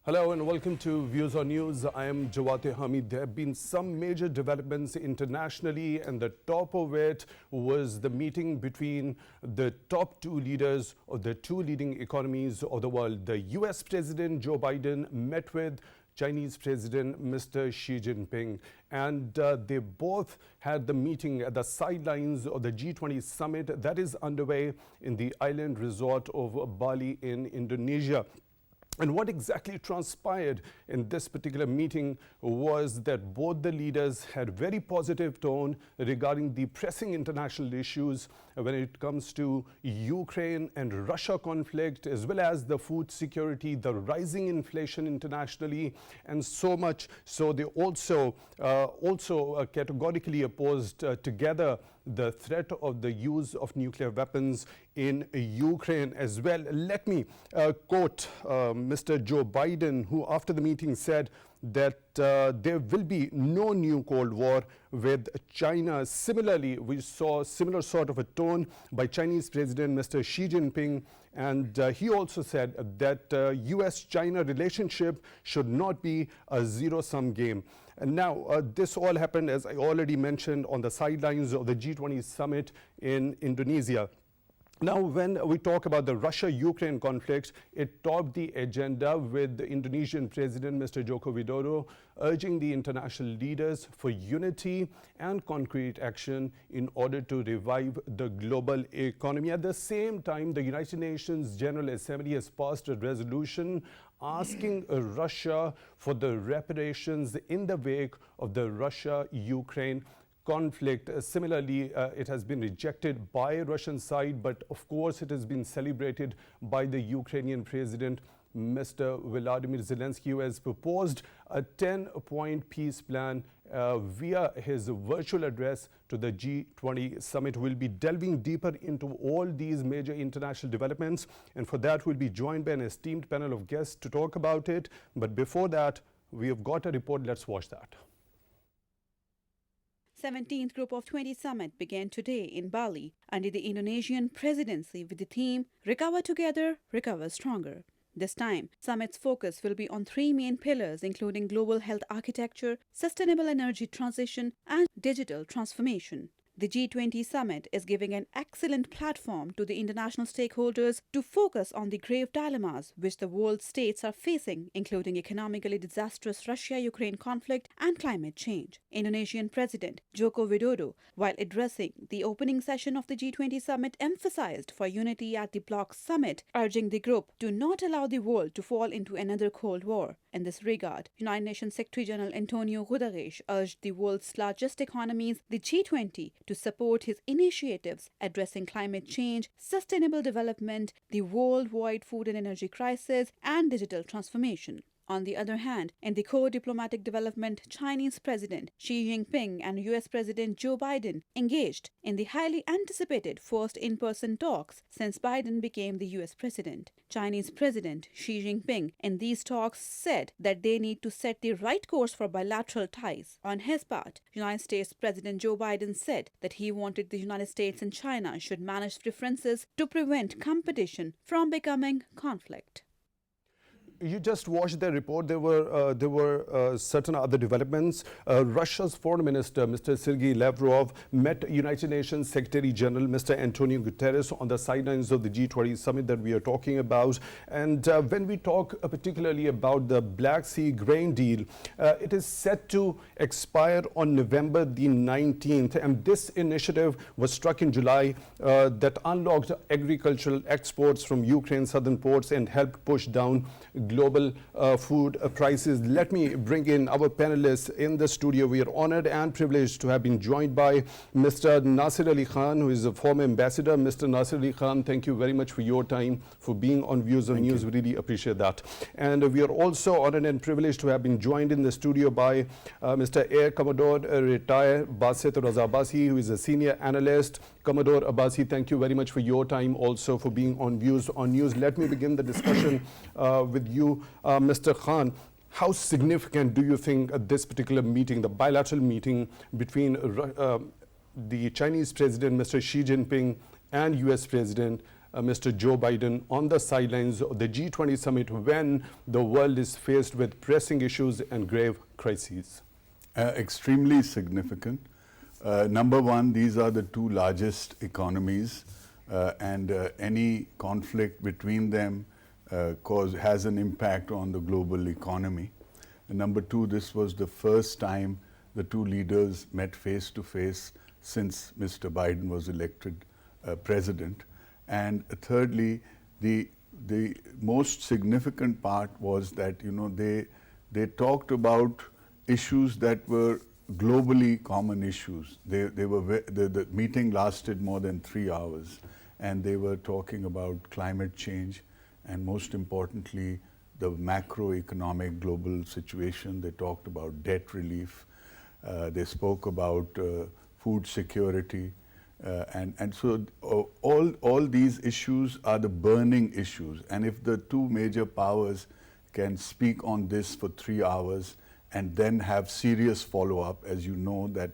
Hello and welcome to Views on News. I am Jawad Tehami. There have been some major developments internationally, and the top of it was the meeting between the top two leaders of the two leading economies of the world. The US President Joe Biden met with Chinese President Mr. Xi Jinping, and they both had the meeting at the sidelines of the G20 summit that is underway in the island resort of Bali in Indonesia. And what exactly transpired in this particular meeting was that both the leaders had very positive tone regarding the pressing international issues when it comes to Ukraine and Russia conflict, as well as the food security, the rising inflation internationally, and so much. So they also categorically opposed together the threat of the use of nuclear weapons in Ukraine as well. Let me quote Mr. Joe Biden, who after the meeting said that there will be no new Cold War with China. Similarly, we saw similar sort of a tone by Chinese President Mr. Xi Jinping, and he also said that US-China relationship should not be a zero-sum game. And now, this all happened, as I already mentioned, on the sidelines of the G20 summit in Indonesia. Now, when we talk about the Russia-Ukraine conflict, it topped the agenda with the Indonesian President, Mr. Joko Widodo, urging the international leaders for unity and concrete action in order to revive the global economy. At the same time, the United Nations General Assembly has passed a resolution asking Russia for the reparations in the wake of the Russia-Ukraine conflict. Similarly, it has been rejected by Russian side, but of course it has been celebrated by the Ukrainian President, Mr. Volodymyr Zelensky, who has proposed a 10-point peace plan via his virtual address to the G20 summit. We'll be delving deeper into all these major international developments, and for that we'll be joined by an esteemed panel of guests to talk about it. But before that, we have got a report. Let's watch that. 17th Group of 20 Summit began today in Bali under the Indonesian presidency with the theme Recover Together, Recover Stronger. This time, summit's focus will be on three main pillars, including global health architecture, sustainable energy transition, and digital transformation. The G20 summit is giving an excellent platform to the international stakeholders to focus on the grave dilemmas which the world states are facing, including economically disastrous Russia-Ukraine conflict and climate change. Indonesian President Joko Widodo, while addressing the opening session of the G20 summit, emphasized for unity at the bloc summit, urging the group to not allow the world to fall into another Cold War. In this regard, United Nations Secretary General Antonio Guterres urged the world's largest economies, the G20, to support his initiatives addressing climate change, sustainable development, the worldwide food and energy crisis, and digital transformation. On the other hand, in the co-diplomatic development, Chinese President Xi Jinping and US President Joe Biden engaged in the highly anticipated first in-person talks since Biden became the US President. Chinese President Xi Jinping in these talks said that they need to set the right course for bilateral ties. On his part, United States President Joe Biden said that he wanted the United States and China should manage differences to prevent competition from becoming conflict. You just watched the report. There were certain other developments. Russia's foreign minister, Mr. Sergei Lavrov, met United Nations Secretary General, Mr. Antonio Guterres, on the sidelines of the G20 summit that we are talking about. And when we talk particularly about the Black Sea grain deal, it is set to expire on November the 19th. And this initiative was struck in July that unlocked agricultural exports from Ukraine's southern ports and helped push down global food prices. Let me bring in our panelists in the studio. We are honored and privileged to have been joined by Mr. Nasir Ali Khan, who is a former ambassador. Mr. Nasir Ali Khan, thank you very much for your time, for being on Views on News. We really appreciate that. And we are also honored and privileged to have been joined in the studio by Mr. Air Commodore retired Basit Razabasi, who is a senior analyst. Commodore Abbasi, thank you very much for your time, also for being on Views on News. Let me begin the discussion with you, Mr. Khan. How significant do you think this particular meeting, the bilateral meeting between the Chinese President, Mr. Xi Jinping, and US President Mr. Joe Biden on the sidelines of the G20 summit when the world is faced with pressing issues and grave crises? Extremely significant. Number one, these are the two largest economies, and any conflict between them has an impact on the global economy. And number two, this was the first time the two leaders met face to face since Mr. Biden was elected president. And thirdly, the most significant part was that they talked about issues that were globally common issues. The meeting lasted more than 3 hours, and they were talking about climate change and, most importantly, the macroeconomic global situation. They talked about debt relief. They spoke about food security. And so all these issues are the burning issues. And if the two major powers can speak on this for 3 hours and then have serious follow-up, as you know that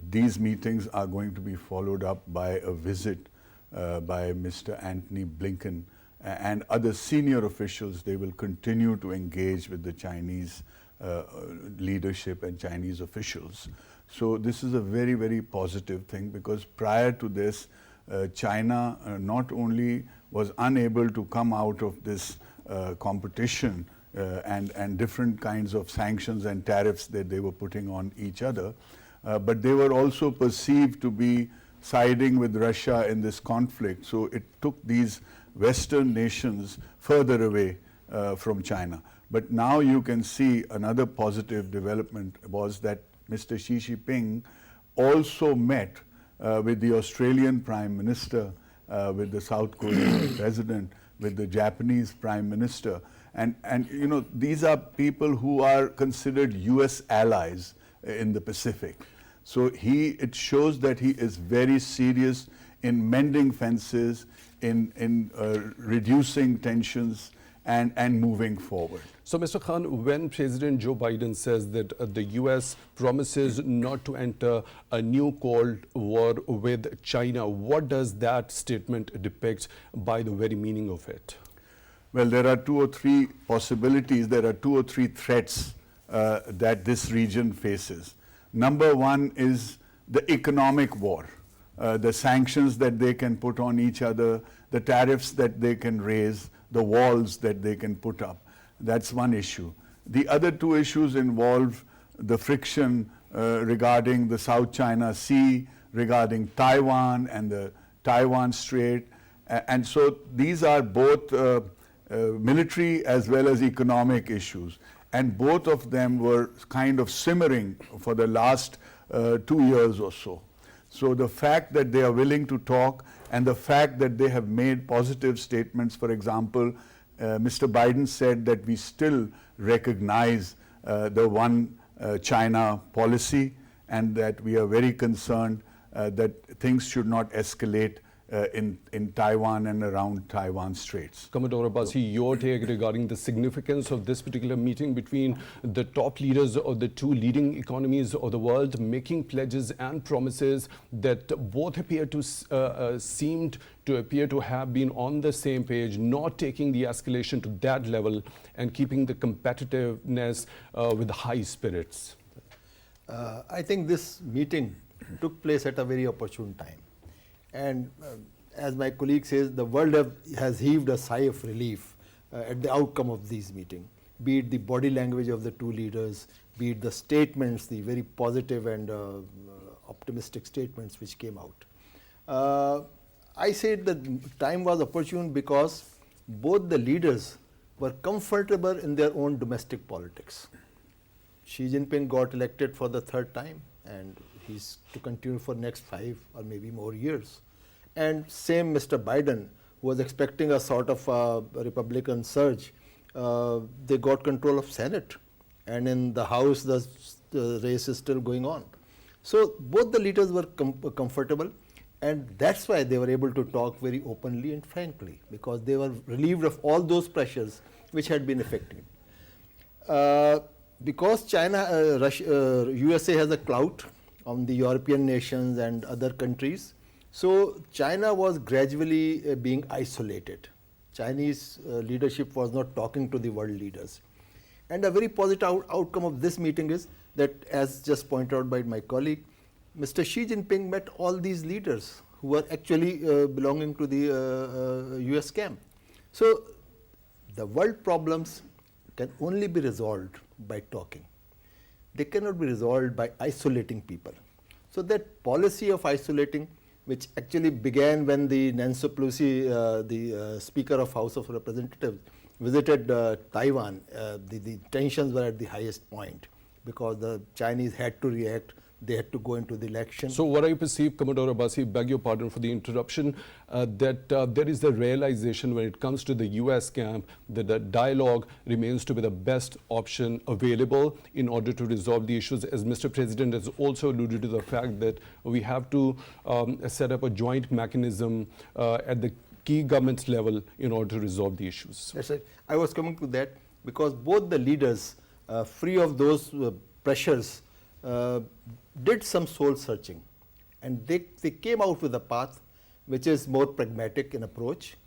these meetings are going to be followed up by a visit by Mr. Antony Blinken and other senior officials. They will continue to engage with the Chinese leadership and Chinese officials. So this is a very, very positive thing, because prior to this, China not only was unable to come out of this competition and different kinds of sanctions and tariffs that they were putting on each other, but they were also perceived to be siding with Russia in this conflict. So it took these Western nations further away from China. But now you can see another positive development was that Mr. Xi Jinping also met with the Australian Prime Minister, with the South Korean President, with the Japanese Prime Minister. And these are people who are considered US allies in the Pacific. So it shows that he is very serious in mending fences, in reducing tensions, and moving forward. So, Mr. Khan, when President Joe Biden says that the US promises not to enter a new Cold War with China, what does that statement depict by the very meaning of it? Well, there are 2 or 3 possibilities. There are 2 or 3 threats that this region faces. Number one is the economic war, the sanctions that they can put on each other, the tariffs that they can raise, the walls that they can put up. That's one issue. The other 2 issues involve the friction regarding the South China Sea, regarding Taiwan and the Taiwan Strait. And so these are both military as well as economic issues. And both of them were kind of simmering for the last 2 years or so. So the fact that they are willing to talk and the fact that they have made positive statements, for example, Mr. Biden said that we still recognize the one China policy, and that we are very concerned that things should not escalate in Taiwan and around Taiwan Straits. Commodore Abbasi, your take regarding the significance of this particular meeting between the top leaders of the 2 leading economies of the world, making pledges and promises that both appear to seemed to appear to have been on the same page, not taking the escalation to that level and keeping the competitiveness with high spirits. I think this meeting took place at a very opportune time. And as my colleague says, the world has heaved a sigh of relief at the outcome of these meetings, be it the body language of the 2 leaders, be it the statements, the very positive and optimistic statements which came out. I said that time was opportune because both the leaders were comfortable in their own domestic politics. Xi Jinping got elected for the 3rd time, and he's to continue for next 5 or maybe more years. And same Mr. Biden, who was expecting a sort of a Republican surge, they got control of Senate, and in the House the race is still going on. So both the leaders were comfortable, and that's why they were able to talk very openly and frankly, because they were relieved of all those pressures which had been affecting. Because USA has a clout on the European nations and other countries, So China was gradually being isolated. Chinese leadership was not talking to the world leaders. And a very positive outcome of this meeting is that, as just pointed out by my colleague, Mr. Xi Jinping met all these leaders who were actually belonging to the US camp. So the world problems can only be resolved by talking. They cannot be resolved by isolating people. So that policy of isolating, which actually began when the Nancy Pelosi, the Speaker of House of Representatives, visited Taiwan, the tensions were at the highest point because the Chinese had to react. They had to go into the election. So what I perceive, Commodore Abbasi, beg your pardon for the interruption, that there is the realization when it comes to the US camp that the dialogue remains to be the best option available in order to resolve the issues, as Mr. President has also alluded to the fact that we have to set up a joint mechanism at the key government level in order to resolve the issues. That's right. I was coming to that because both the leaders, free of those pressures, did some soul searching, and they came out with a path which is more pragmatic in approach,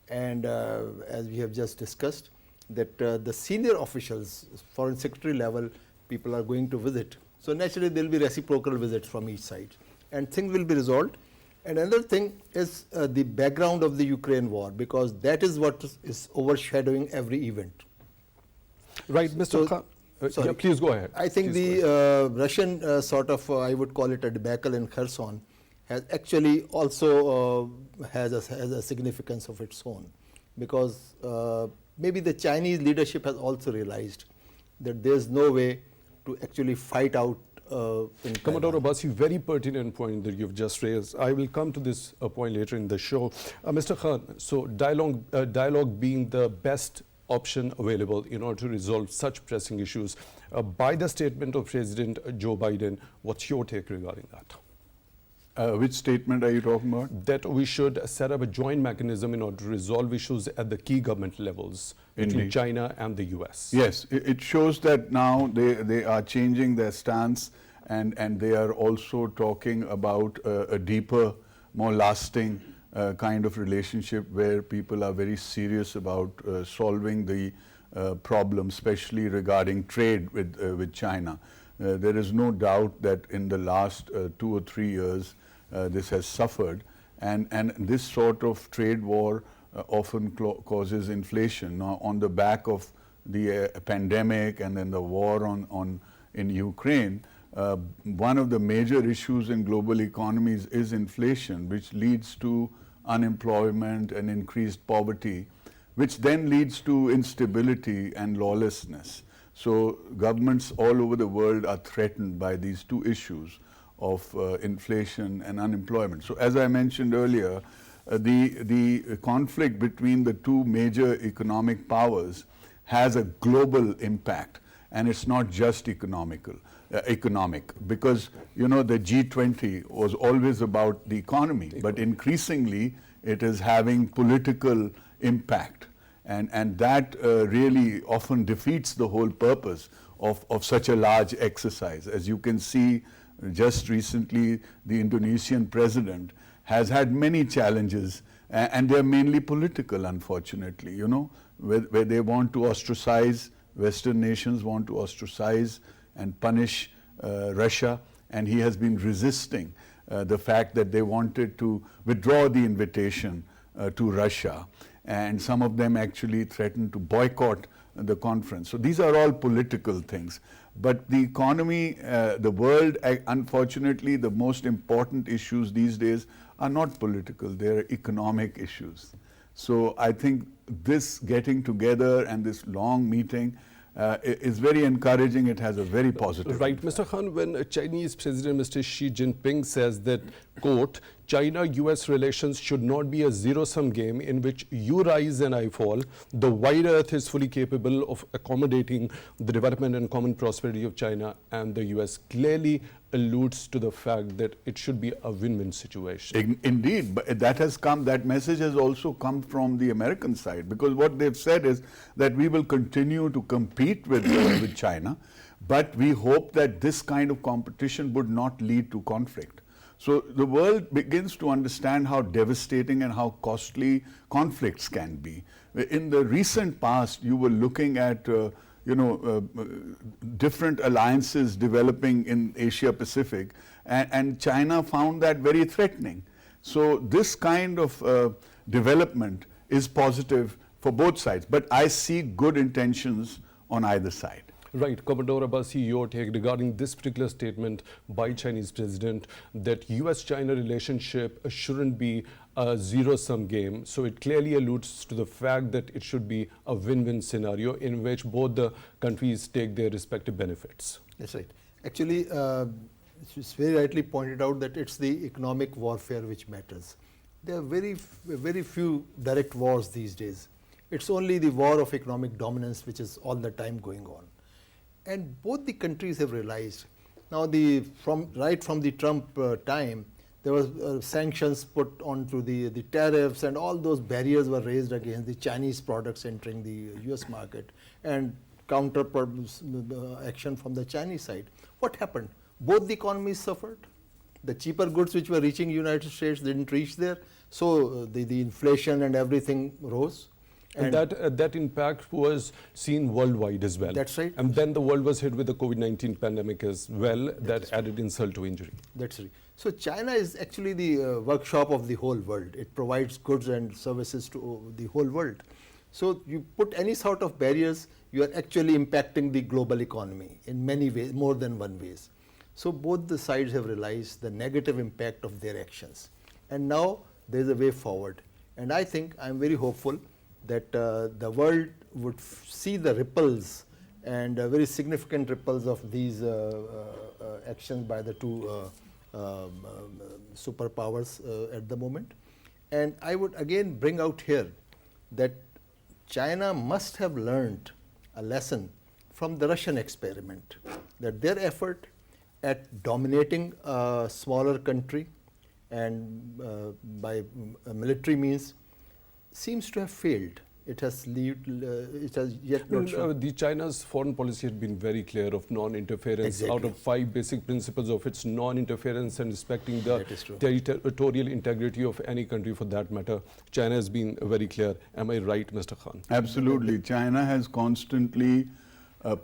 and as we have just discussed, that the senior officials, foreign secretary level people are going to visit. So naturally there will be reciprocal visits from each side and things will be resolved. And another thing is the background of the Ukraine war, because that is what is overshadowing every event. Right, Mr. Khan. Yeah, please go ahead. I think the Russian sort of, I would call it a debacle in Kherson, has actually also has a significance of its own, because maybe the Chinese leadership has also realized that there is no way to actually fight out in Commodore Abbasi, very pertinent point that you've just raised. I will come to this point later in the show. Mr. Khan, so dialogue being the best option available in order to resolve such pressing issues. By the statement of President Joe Biden, what's your take regarding that? Which statement are you talking about? That we should set up a joint mechanism in order to resolve issues at the key government levels between China and the US. Yes, it shows that now they are changing their stance, and they are also talking about a deeper, more lasting kind of relationship where people are very serious about solving the problem, especially regarding trade with China. There is no doubt that in the last 2 or 3 years this has suffered, and this sort of trade war often causes inflation. Now, on the back of the pandemic and then the war in Ukraine, one of the major issues in global economies is inflation, which leads to unemployment and increased poverty, which then leads to instability and lawlessness. So governments all over the world are threatened by these two issues of inflation and unemployment. So as I mentioned earlier, the conflict between the two major economic powers has a global impact, and it's not just economic, because you know the G20 was always about the economy, but increasingly it is having political impact, and that really often defeats the whole purpose of such a large exercise. As you can see, just recently the Indonesian president has had many challenges, and they're mainly political, unfortunately, you know, where they want to ostracize, Western nations want to ostracize and punish Russia, and he has been resisting the fact that they wanted to withdraw the invitation to Russia, and some of them actually threatened to boycott the conference. So these are all political things. But the economy, the world, unfortunately, the most important issues these days are not political, they're economic issues. So I think this getting together and this long meeting is very encouraging. It has a very positive impact. Mr. Khan, when Chinese President Mr. Xi Jinping says that, quote, China-US relations should not be a zero-sum game in which you rise and I fall. The wide earth is fully capable of accommodating the development and common prosperity of China and the US, clearly alludes to the fact that it should be a win-win situation. Indeed, but that message has also come from the American side, because what they've said is that we will continue to compete with China, but we hope that this kind of competition would not lead to conflict. So the world begins to understand how devastating and how costly conflicts can be. In the recent past, you were looking at different alliances developing in Asia Pacific, and China found that very threatening. So this kind of development is positive for both sides, but I see good intentions on either side. Right, Commodore Abbasi, your take regarding this particular statement by Chinese president that US-China relationship shouldn't be a zero-sum game. So it clearly alludes to the fact that it should be a win-win scenario in which both the countries take their respective benefits. That's right. Actually, it's very rightly pointed out that it's the economic warfare which matters. There are very few direct wars these days. It's only the war of economic dominance which is all the time going on. And both the countries have realized. Now, right from the Trump time, there was sanctions put onto the tariffs, and all those barriers were raised against the Chinese products entering the US market, and counter action from the Chinese side. What happened? Both the economies suffered. The cheaper goods which were reaching United States didn't reach there, so the inflation and everything rose. And that impact was seen worldwide as well. That's right. And then the world was hit with the COVID-19 pandemic as well. That added insult to injury. That's right. So China is actually the workshop of the whole world. It provides goods and services to the whole world. So you put any sort of barriers, you are actually impacting the global economy in many ways, more than one ways. So both the sides have realized the negative impact of their actions. And now there is a way forward. And I think, I'm very hopeful that the world would see the ripples and very significant ripples of these actions by the two superpowers at the moment. And I would again bring out here that China must have learned a lesson from the Russian experiment, that their effort at dominating a smaller country and by military means seems to have failed. It has yet not shown. The China's foreign policy had been very clear of non-interference. Exactly. Out of 5 basic principles of its non-interference and respecting the territorial integrity of any country for that matter, China has been very clear. Am I right, Mr. Khan? Absolutely. China has constantly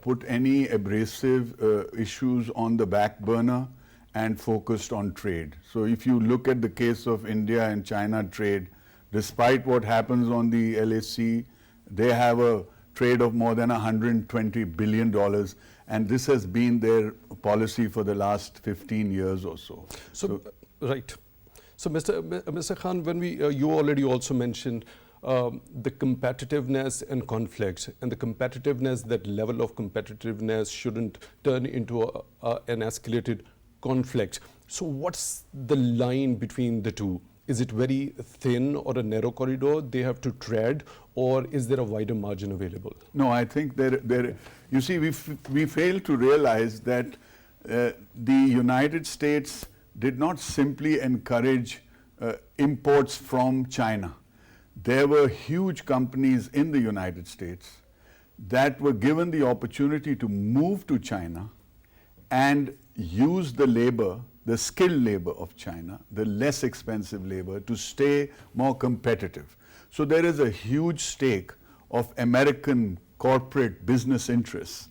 put any abrasive issues on the back burner and focused on trade. So if you look at the case of India and China trade, despite what happens on the LAC, they have a trade of more than $120 billion, and this has been their policy for the last 15 years or so. Right. So, Mr. Khan, when you already also mentioned the competitiveness and conflict, and the competitiveness, that level of competitiveness shouldn't turn into an escalated conflict. So what's the line between the two? Is it very thin or a narrow corridor they have to tread, or is there a wider margin available? No, I think you see, we fail to realize that the United States did not simply encourage imports from China. There were huge companies in the United States that were given the opportunity to move to China and use the labor, the skilled labor of China, the less expensive labor, to stay more competitive. So there is a huge stake of American corporate business interests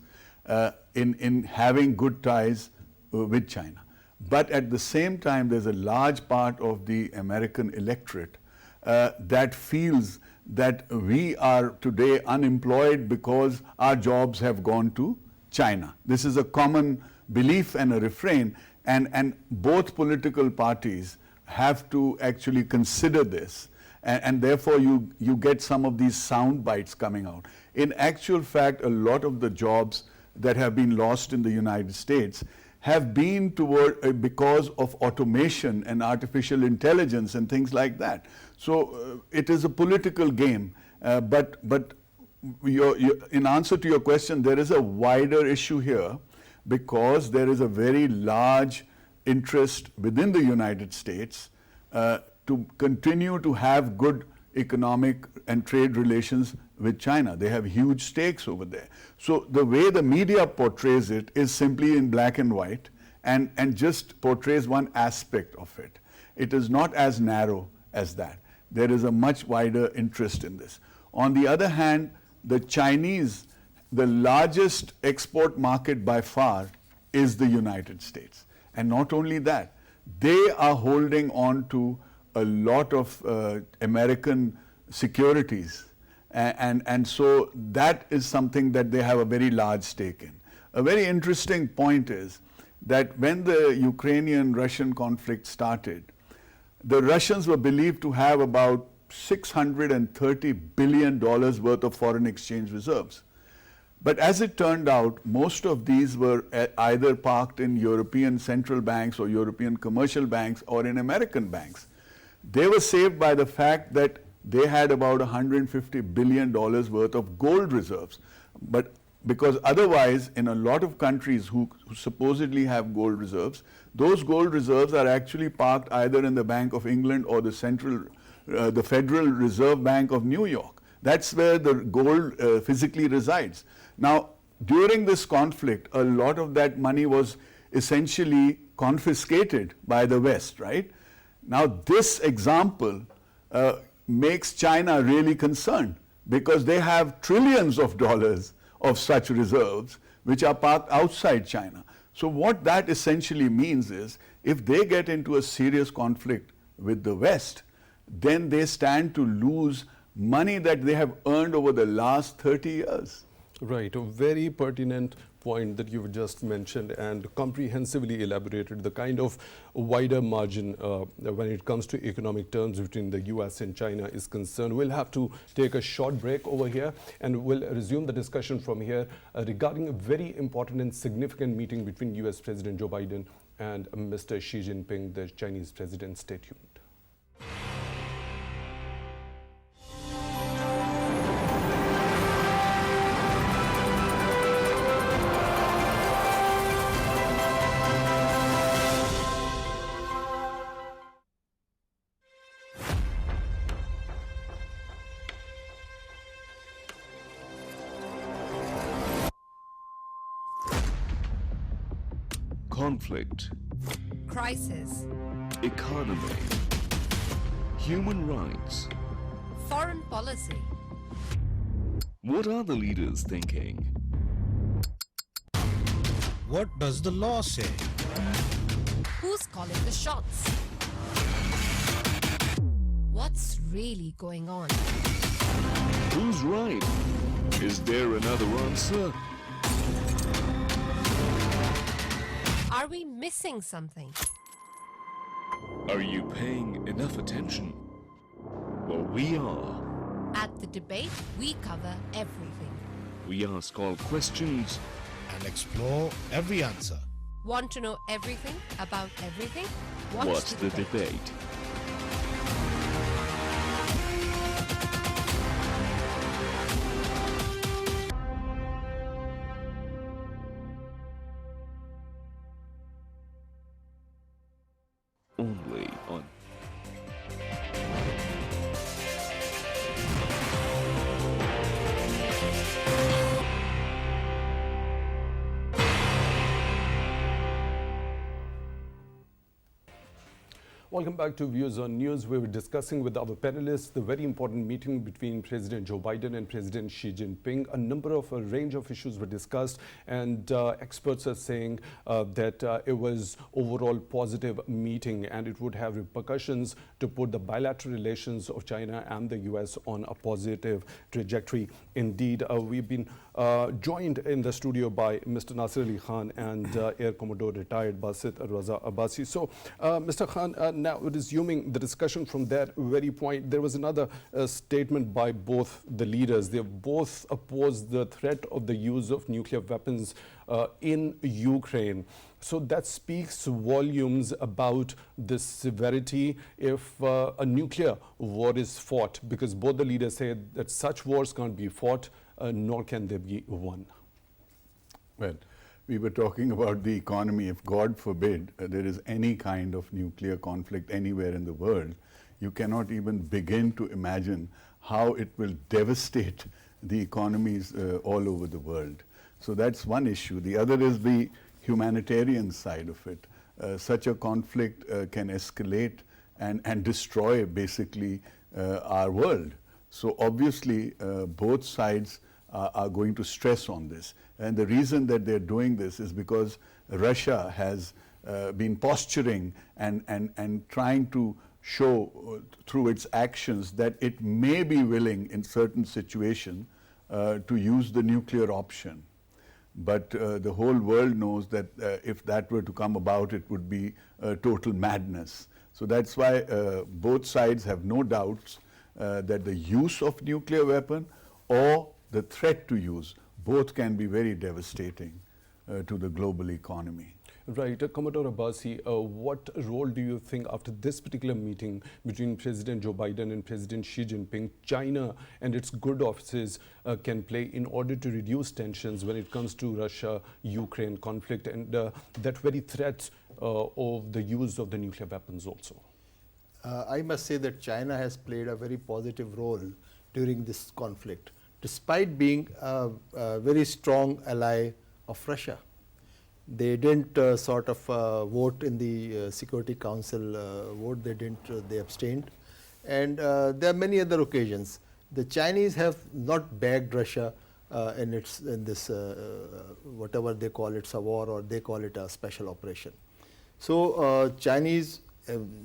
in having good ties with China. But at the same time, there's a large part of the American electorate that feels that we are today unemployed because our jobs have gone to China. This is a common belief and a refrain, and both political parties have to actually consider this, and therefore you get some of these sound bites coming out. In actual fact, a lot of the jobs that have been lost in the United States have been because of automation and artificial intelligence and things like that. So it is a political game, but in answer to your question, there is a wider issue here, because there is a very large interest within the United States to continue to have good economic and trade relations with China. They have huge stakes over there. So the way the media portrays it is simply in black and white, and just portrays one aspect of it. It is not as narrow as that. There is a much wider interest in this. On the other hand, the Chinese, the largest export market by far is the United States. And not only that, they are holding on to a lot of American securities. And so that is something that they have a very large stake in. A very interesting point is that when the Ukrainian-Russian conflict started, the Russians were believed to have about $630 billion worth of foreign exchange reserves. But as it turned out, most of these were either parked in European central banks or European commercial banks or in American banks. They were saved by the fact that they had about $150 billion worth of gold reserves. But because otherwise, in a lot of countries who supposedly have gold reserves, those gold reserves are actually parked either in the Bank of England or the Federal Reserve Bank of New York. That's where the gold physically resides. Now, during this conflict, a lot of that money was essentially confiscated by the West, right? Now, this example makes China really concerned because they have trillions of dollars of such reserves which are parked outside China. So what that essentially means is if they get into a serious conflict with the West, then they stand to lose money that they have earned over the last 30 years. Right, a very pertinent point that you've just mentioned and comprehensively elaborated the kind of wider margin when it comes to economic terms between the US and China is concerned. We'll have to take a short break over here and we'll resume the discussion from here regarding a very important and significant meeting between US President Joe Biden and Mr. Xi Jinping, the Chinese president. Stay tuned. Conflict, crisis, economy, human rights. foreign policy. What are the leaders thinking? What does the law say? Who's calling the shots? What's really going on? Who's right? Is there another answer? Are we missing something? Are you paying enough attention? Well, we are. At The Debate, we cover everything. We ask all questions. And explore every answer. Want to know everything about everything? Watch What's the debate? Only on Welcome back to Views on News. We were discussing with our panelists the very important meeting between President Joe Biden and President Xi Jinping. A range of issues were discussed, and experts are saying that it was overall positive meeting and it would have repercussions to put the bilateral relations of China and the US on a positive trajectory. Indeed, we've been joined in the studio by Mr. Nasir Ali Khan and Air Commodore retired Basit Raza Abbasi. So, Mr. Khan, now resuming the discussion from that very point, there was another statement by both the leaders. They both opposed the threat of the use of nuclear weapons in Ukraine. So that speaks volumes about the severity if a nuclear war is fought, because both the leaders say that such wars can't be fought, nor can they be won. Well, we were talking about the economy. If God forbid there is any kind of nuclear conflict anywhere in the world, you cannot even begin to imagine how it will devastate the economies all over the world. So that's one issue. The other is the humanitarian side of it. Such a conflict can escalate and destroy basically our world. So obviously both sides are going to stress on this. And the reason that they're doing this is because Russia has been posturing and trying to show through its actions that it may be willing in certain situation to use the nuclear option. But the whole world knows that if that were to come about, it would be total madness. So that's why both sides have no doubts that the use of nuclear weapon or the threat to use, both can be very devastating to the global economy. Right. Commodore Abbasi, what role do you think after this particular meeting between President Joe Biden and President Xi Jinping, China and its good offices can play in order to reduce tensions when it comes to Russia-Ukraine conflict and that very threat of the use of the nuclear weapons also? I must say that China has played a very positive role during this conflict, despite being a very strong ally of Russia. They didn't sort of vote in the Security Council vote, they abstained. And there are many other occasions. The Chinese have not bagged Russia in this whatever they call it's a war or they call it a special operation. So Chinese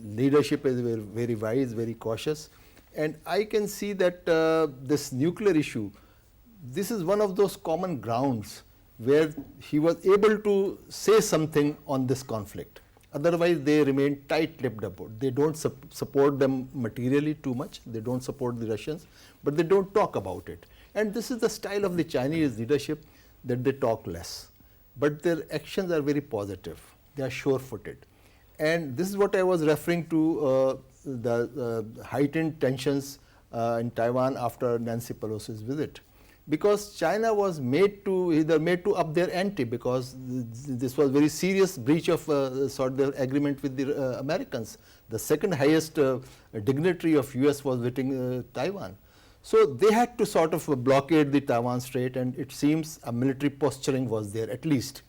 leadership is very wise, very cautious. And I can see that this nuclear issue, this is one of those common grounds where he was able to say something on this conflict. Otherwise, they remain tight-lipped about it. They don't support them materially too much. They don't support the Russians, but they don't talk about it. And this is the style of the Chinese leadership, that they talk less. But their actions are very positive. They are sure-footed. And this is what I was referring to, the heightened tensions in Taiwan after Nancy Pelosi's visit. Because China was made to up their ante, because this was very serious breach of sort of their agreement with the Americans. The second highest dignitary of US was visiting Taiwan. So they had to sort of blockade the Taiwan Strait, and it seems a military posturing was there at least.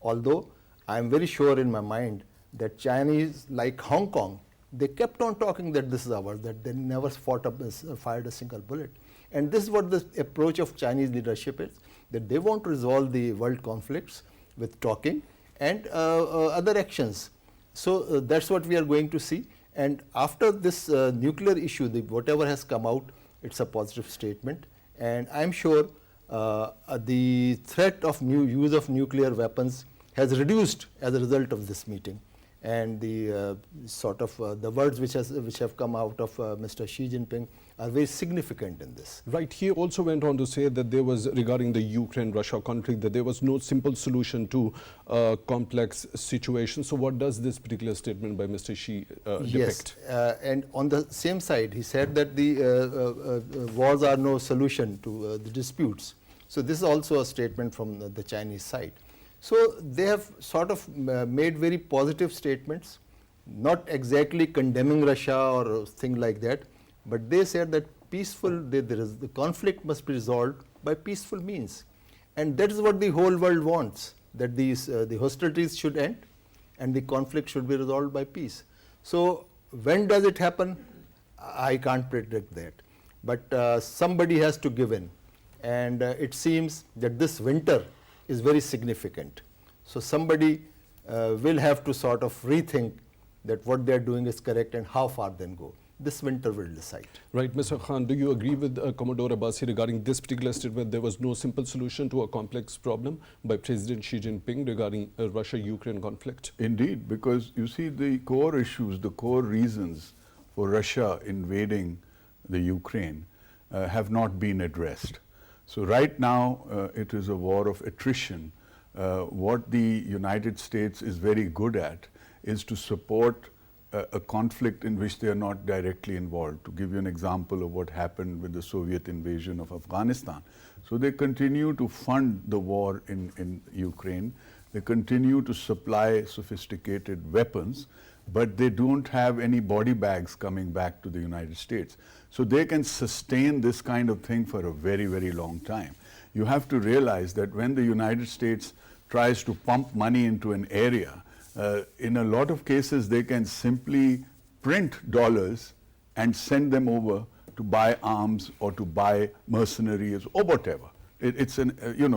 Although I am very sure in my mind that Chinese, like Hong Kong, they kept on talking that this is ours, that they never fired a single bullet. And this is what the approach of Chinese leadership is, that they want to resolve the world conflicts with talking and other actions. So that's what we are going to see. And after this nuclear issue, whatever has come out, it's a positive statement. And I'm sure the threat of use of nuclear weapons has reduced as a result of this meeting. And the sort of the words which have come out of Mr. Xi Jinping are very significant in this. Right. He also went on to say that there was, regarding the Ukraine-Russia conflict, that there was no simple solution to a complex situation. So what does this particular statement by Mr. Xi depict? Yes, and on the same side, he said that the wars are no solution to the disputes. So this is also a statement from the Chinese side. So they have sort of made very positive statements, not exactly condemning Russia or thing like that, but they said that the conflict must be resolved by peaceful means. And that is what the whole world wants, that the hostilities should end and the conflict should be resolved by peace. So when does it happen? I can't predict that. But somebody has to give in. And it seems that this winter is very significant. So somebody will have to sort of rethink that what they are doing is correct and how far then go. This winter will decide. Right. Mr. Khan, do you agree with Commodore Abbasi regarding this particular statement? There was no simple solution to a complex problem by President Xi Jinping regarding Russia-Ukraine conflict? Indeed, because you see the core issues, the core reasons for Russia invading the Ukraine have not been addressed. So right now it is a war of attrition. What the United States is very good at is to support a conflict in which they are not directly involved. To give you an example of what happened with the Soviet invasion of Afghanistan. So they continue to fund the war in Ukraine. They continue to supply sophisticated weapons, but they don't have any body bags coming back to the United States. So they can sustain this kind of thing for a very, very long time. You have to realize that when the United States tries to pump money into an area, in a lot of cases they can simply print dollars and send them over to buy arms or to buy mercenaries or whatever. It's an,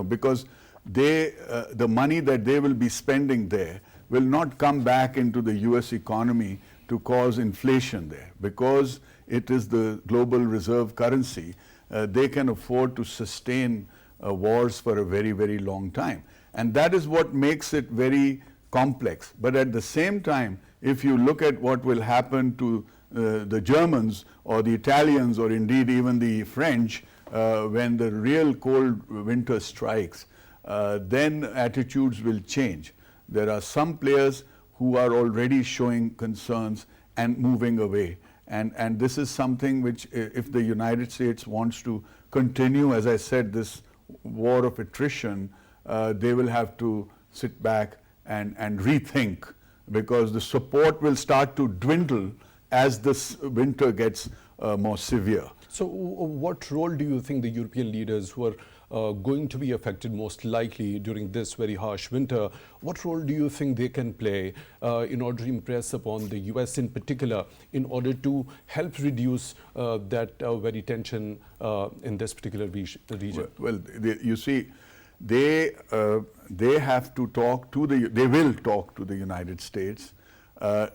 because they, the money that they will be spending there will not come back into the US economy to cause inflation there. Because it is the global reserve currency, they can afford to sustain wars for a very, very long time. And that is what makes it very complex. But at the same time, if you look at what will happen to the Germans or the Italians or indeed even the French, when the real cold winter strikes, then attitudes will change. There are some players who are already showing concerns and moving away. And this is something which, if the United States wants to continue, as I said, this war of attrition, they will have to sit back and rethink, because the support will start to dwindle as this winter gets more severe. So what role do you think the European leaders who are going to be affected most likely during this very harsh winter, what role do you think they can play in order to impress upon the US in particular, in order to help reduce that very tension in this particular region? Well, you see, they have to talk to they will talk to the United States.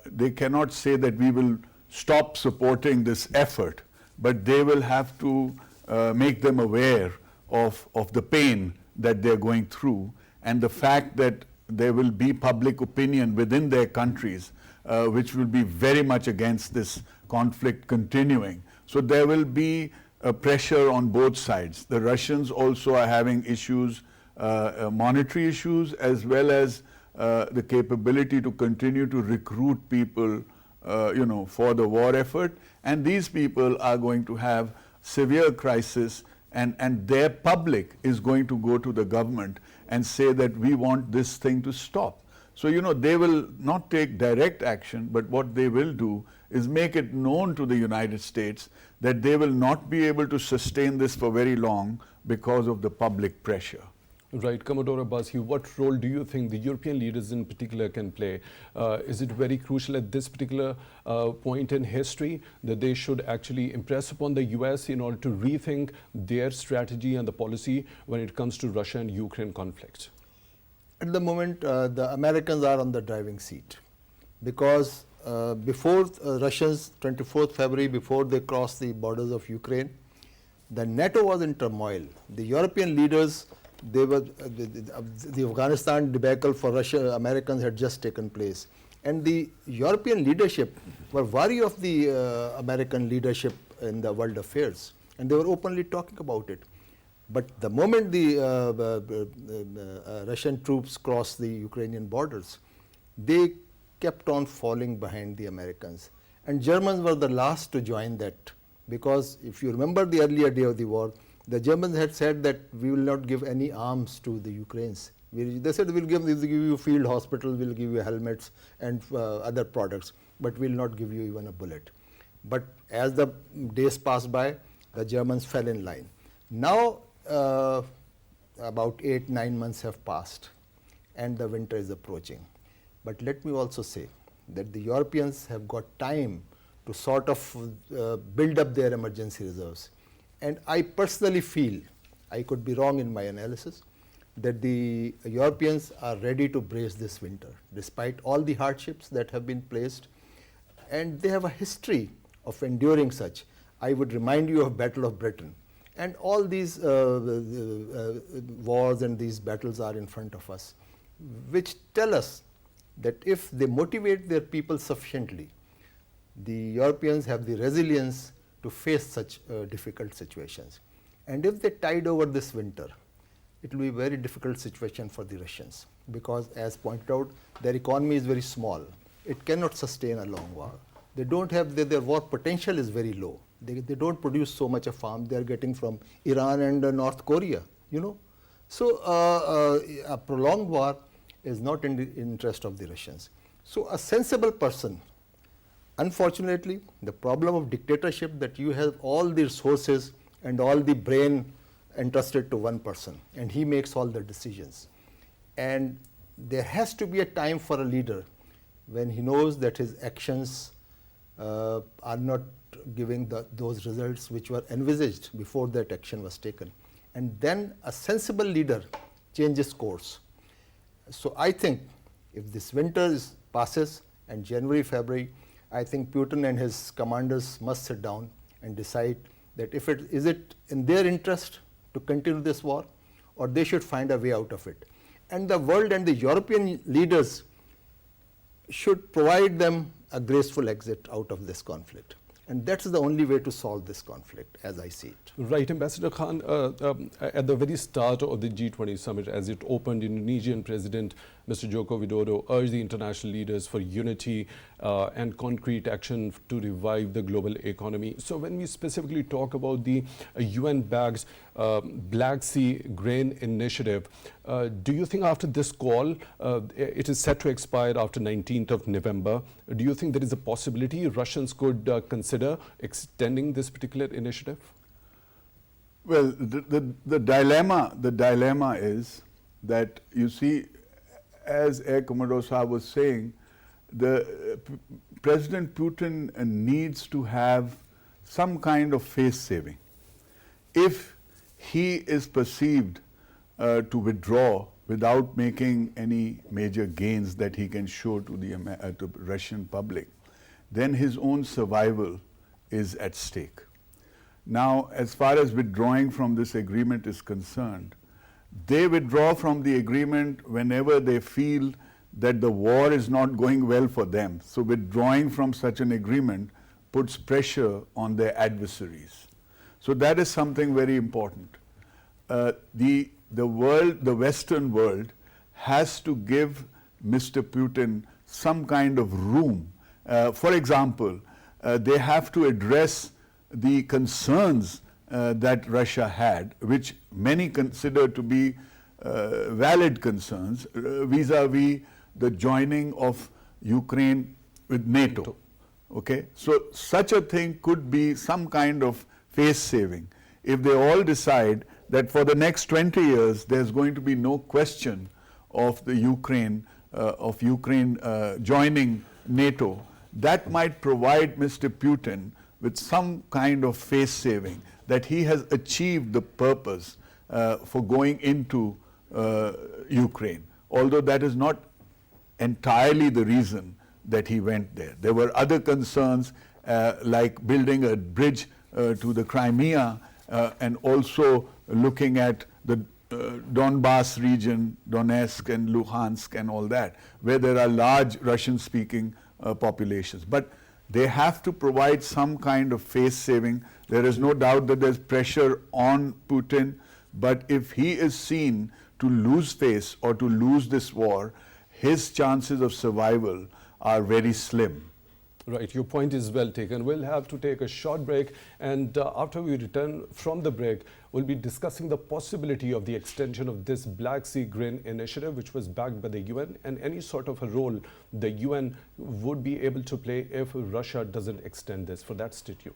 They cannot say that we will stop supporting this effort, but they will have to make them aware of the pain that they're going through, and the fact that there will be public opinion within their countries which will be very much against this conflict continuing. So there will be a pressure on both sides. The Russians also are having issues, monetary issues, as well as the capability to continue to recruit people for the war effort, and these people are going to have severe crisis, and their public is going to go to the government and say that we want this thing to stop. So, they will not take direct action, but what they will do is make it known to the United States that they will not be able to sustain this for very long because of the public pressure. Right. Commodore Abbasi, what role do you think the European leaders in particular can play? Is it very crucial at this particular point in history that they should actually impress upon the US in order to rethink their strategy and the policy when it comes to Russia and Ukraine conflict? At the moment, the Americans are on the driving seat, because before Russians, 24th February, before they crossed the borders of Ukraine, the NATO was in turmoil. The European leaders, they were the Afghanistan debacle for Russia, Americans had just taken place, and the European leadership were wary of the American leadership in the world affairs, and they were openly talking about it. But the moment the Russian troops crossed the Ukrainian borders, they kept on falling behind the Americans, and Germans were the last to join that, because if you remember the earlier day of the war, the Germans had said that we will not give any arms to the Ukrainians. They said we'll give you field hospitals, we'll give you helmets and other products, but we'll not give you even a bullet. But as the days passed by, the Germans fell in line. Now about 8-9 months have passed and the winter is approaching. But let me also say that the Europeans have got time to sort of build up their emergency reserves. And I personally feel, I could be wrong in my analysis, that the Europeans are ready to brace this winter, despite all the hardships that have been placed. And they have a history of enduring such. I would remind you of Battle of Britain. And all these wars and these battles are in front of us, which tell us that if they motivate their people sufficiently, the Europeans have the resilience to face such difficult situations. And if they tide over this winter, it will be a very difficult situation for the Russians, because as pointed out, their economy is very small. It cannot sustain a long war. They don't have, their war potential is very low. They don't produce so much of arms they are getting from Iran and North Korea, So a prolonged war is not in the interest of the Russians. So a sensible person, unfortunately, the problem of dictatorship, that you have all the resources and all the brain entrusted to one person, and he makes all the decisions. And there has to be a time for a leader when he knows that his actions are not giving those results which were envisaged before that action was taken. And then a sensible leader changes course. So I think if this winter passes and January, February, I think Putin and his commanders must sit down and decide that is it in their interest to continue this war, or they should find a way out of it. And the world and the European leaders should provide them a graceful exit out of this conflict. And that's the only way to solve this conflict, as I see it. Right, Ambassador Khan, at the very start of the G20 summit, as it opened, Indonesian President Mr. Joko Widodo urged the international leaders for unity and concrete action to revive the global economy. So when we specifically talk about the UN-backed Black Sea Grain Initiative, do you think after this call, it is set to expire after 19th of November, do you think there is a possibility Russians could consider extending this particular initiative? Well, the dilemma is that, you see, as Air Commodore Saab was saying, President Putin needs to have some kind of face saving. If he is perceived to withdraw without making any major gains that he can show to the Russian public, then his own survival is at stake. Now, as far as withdrawing from this agreement is concerned, they withdraw from the agreement whenever they feel that the war is not going well for them. So withdrawing from such an agreement puts pressure on their adversaries. So that is something very important. The Western world has to give Mr. Putin some kind of room. For example, they have to address the concerns that Russia had, which many consider to be valid concerns vis-a-vis the joining of Ukraine with NATO. Okay, so such a thing could be some kind of face saving if they all decide that for the next 20 years there's going to be no question of the Ukraine joining NATO. That might provide Mr. Putin with some kind of face saving, that he has achieved the purpose for going into Ukraine, although that is not entirely the reason that he went there. There were other concerns like building a bridge to the Crimea and also looking at the Donbass region, Donetsk and Luhansk and all that, where there are large Russian-speaking populations. But they have to provide some kind of face saving. There is no doubt that there's pressure on Putin, but if he is seen to lose face or to lose this war, his chances of survival are very slim. Right, your point is well taken. We'll have to take a short break, and after we return from the break, we'll be discussing the possibility of the extension of this Black Sea Grain Initiative, which was backed by the UN, and any sort of a role the UN would be able to play if Russia doesn't extend this. For that, stay tuned.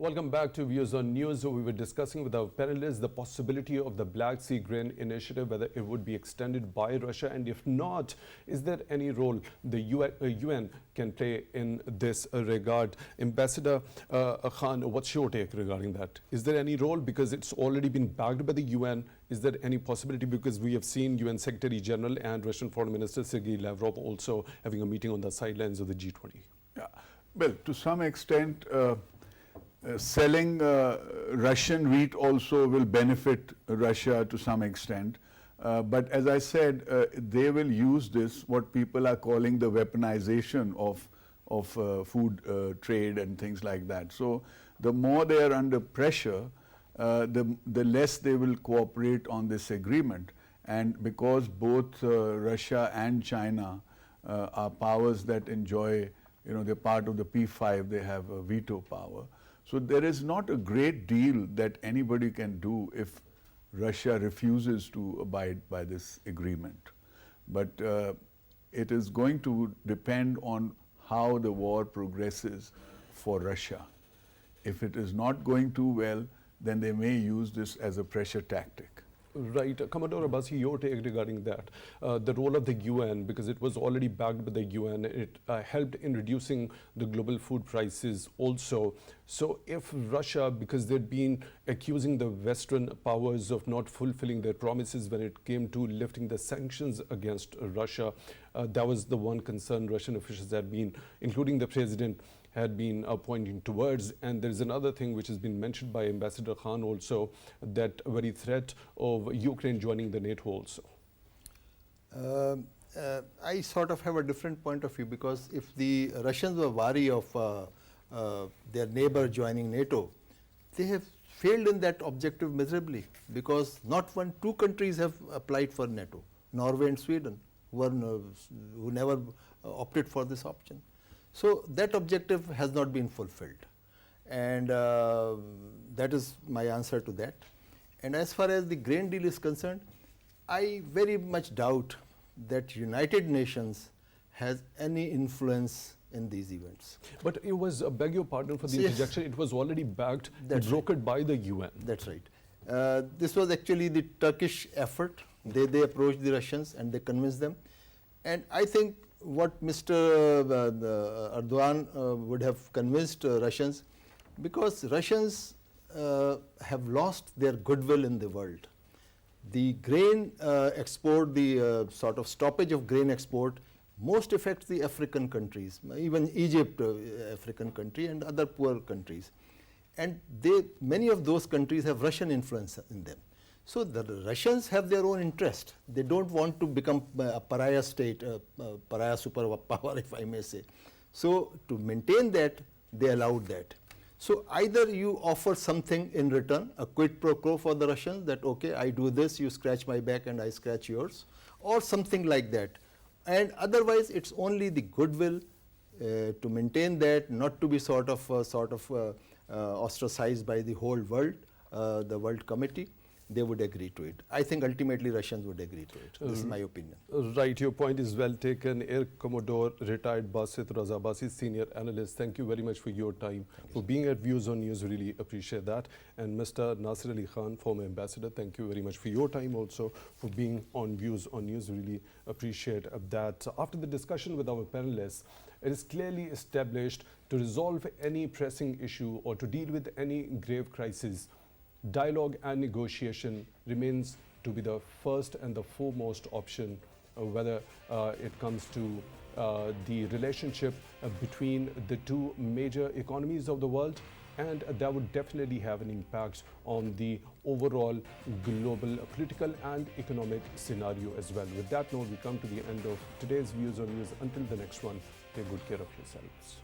Welcome back to Views on News. We were discussing with our panelists the possibility of the Black Sea Grain Initiative, whether it would be extended by Russia, and if not, is there any role the UN can play in this regard? Ambassador Khan, what's your take regarding that? Is there any role, because it's already been backed by the UN? Is there any possibility, because we have seen UN Secretary General and Russian Foreign Minister Sergei Lavrov also having a meeting on the sidelines of the G20? Yeah. Well, to some extent, selling Russian wheat also will benefit Russia to some extent. But as I said, they will use this, what people are calling the weaponization of food trade and things like that. So the more they are under pressure, the less they will cooperate on this agreement. And because both Russia and China are powers that enjoy, they're part of the P5, they have a veto power. So there is not a great deal that anybody can do if Russia refuses to abide by this agreement. But it is going to depend on how the war progresses for Russia. If it is not going too well, then they may use this as a pressure tactic. Right. Commodore Abbasi, your take regarding that. The role of the UN, because it was already backed by the UN, it helped in reducing the global food prices also. So if Russia, because they'd been accusing the Western powers of not fulfilling their promises when it came to lifting the sanctions against Russia, that was the one concern Russian officials had been, including the president, had been pointing towards. And there is another thing which has been mentioned by Ambassador Khan also, that very threat of Ukraine joining the NATO also. I sort of have a different point of view, because if the Russians were wary of their neighbor joining NATO, they have failed in that objective miserably, because not two countries have applied for NATO, Norway and Sweden, who never opted for this option. So that objective has not been fulfilled, and that is my answer to that. And as far as the grain deal is concerned, I very much doubt that United Nations has any influence in these events. But it was, beg your pardon for the Yes. interjection, it was already backed, That's brokered by the UN. That's right. This was actually the Turkish effort. They approached the Russians and they convinced them. And I think what Mr. Erdogan would have convinced Russians, because Russians have lost their goodwill in the world. The grain export, the sort of stoppage of grain export, most affects the African countries, even Egypt, African country, and other poor countries. And many of those countries have Russian influence in them. So the Russians have their own interest. They don't want to become a pariah state, pariah superpower, if I may say. So to maintain that, they allowed that. So either you offer something in return, a quid pro quo for the Russians, that okay, I do this, you scratch my back and I scratch yours, or something like that. And otherwise, it's only the goodwill to maintain that, not to be sort of ostracized by the whole world, the World Committee. They would agree to it. I think ultimately Russians would agree to it. This is my opinion. Right, your point is well taken. Air Commodore retired Basit Raza Basit, senior analyst, thank you very much for your time, for being at Views on News. Really appreciate that. And Mr. Nasir Ali Khan, former ambassador, thank you very much for your time also, for being on Views on News. Really appreciate that. After the discussion with our panelists, it is clearly established to resolve any pressing issue or to deal with any grave crisis, dialogue and negotiation remains to be the first and the foremost option, whether it comes to the relationship between the two major economies of the world, and that would definitely have an impact on the overall global political and economic scenario as well. With that note, we come to the end of today's Views on News. Until the next one, take good care of yourselves.